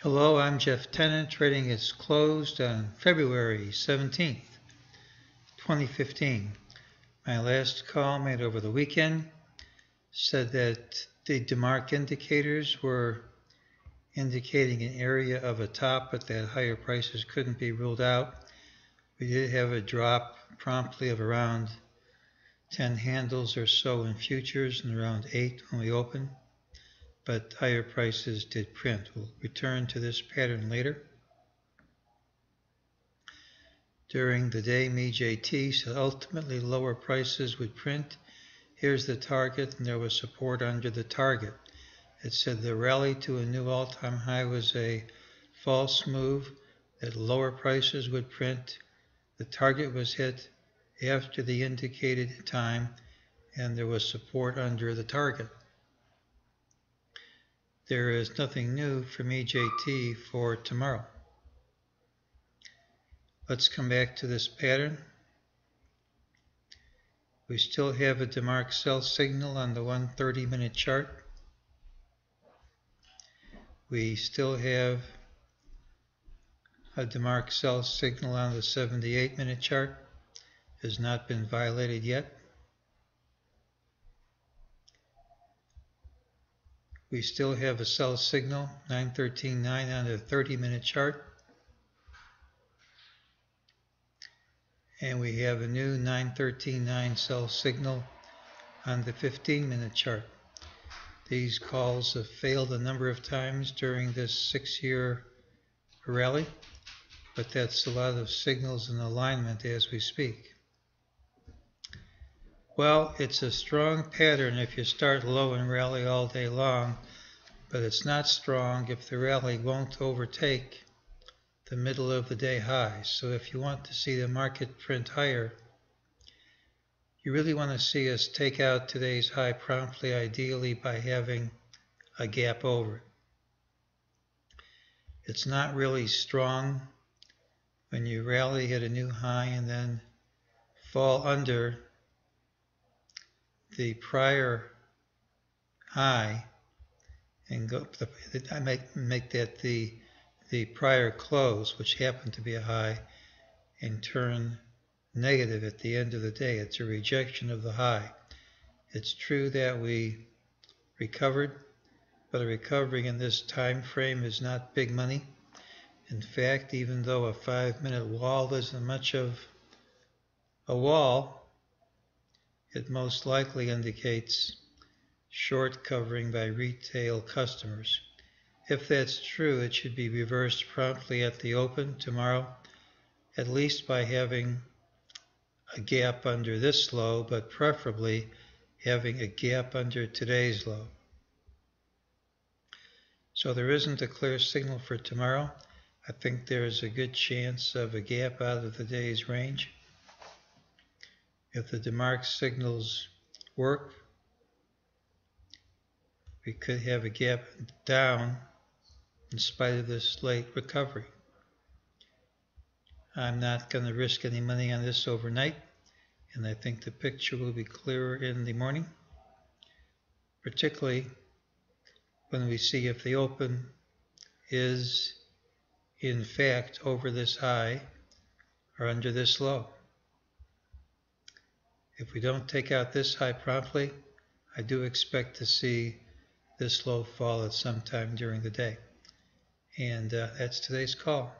Hello, I'm Tennant. Trading is closed on February 17th, 2015. My last call made over the weekend said that the DeMark indicators were indicating an area of a top, but that higher prices couldn't be ruled out. We did have a drop promptly of around 10 handles or so in futures and around 8 when we opened. But higher prices did print. We'll return to this pattern later. During the day, mejt said ultimately lower prices would print. Here's the target, and there was support under the target. It said the rally to a new all-time high was a false move, that lower prices would print. The target was hit after the indicated time, and there was support under the target. There is nothing new for mejt for tomorrow. Let's come back to this pattern. We still have a DeMark sell signal on the 130-minute chart. We still have a DeMark sell signal on the 78-minute chart. Has not been violated yet. We still have a sell signal, 913.9 on the 30-minute chart. And we have a new 913.9 sell signal on the 15-minute chart. These calls have failed a number of times during this 6-year rally, but that's a lot of signals in alignment as we speak. Well, it's a strong pattern if you start low and rally all day long, but it's not strong if the rally won't overtake the middle of the day high. So if you want to see the market print higher, you really want to see us take out today's high promptly, ideally by having a gap over it. It's not really strong when you rally, hit a new high, and then fall under the prior high and go up I make that the prior close, which happened to be a high, and turn negative at the end of the day. It's a rejection of the high. It's true that we recovered, but a recovery in this time frame is not big money. In fact, even though a 5-minute wall isn't much of a wall, it most likely indicates short covering by retail customers. If that's true, it should be reversed promptly at the open tomorrow, at least by having a gap under this low, but preferably having a gap under today's low. So there isn't a clear signal for tomorrow. I think there is a good chance of a gap out of the day's range. If the DeMark signals work, we could have a gap down in spite of this late recovery. I'm not going to risk any money on this overnight, and I think the picture will be clearer in the morning, particularly when we see if the open is in fact over this high or under this low. If we don't take out this high promptly, I do expect to see this low fall at some time during the day. And that's today's call.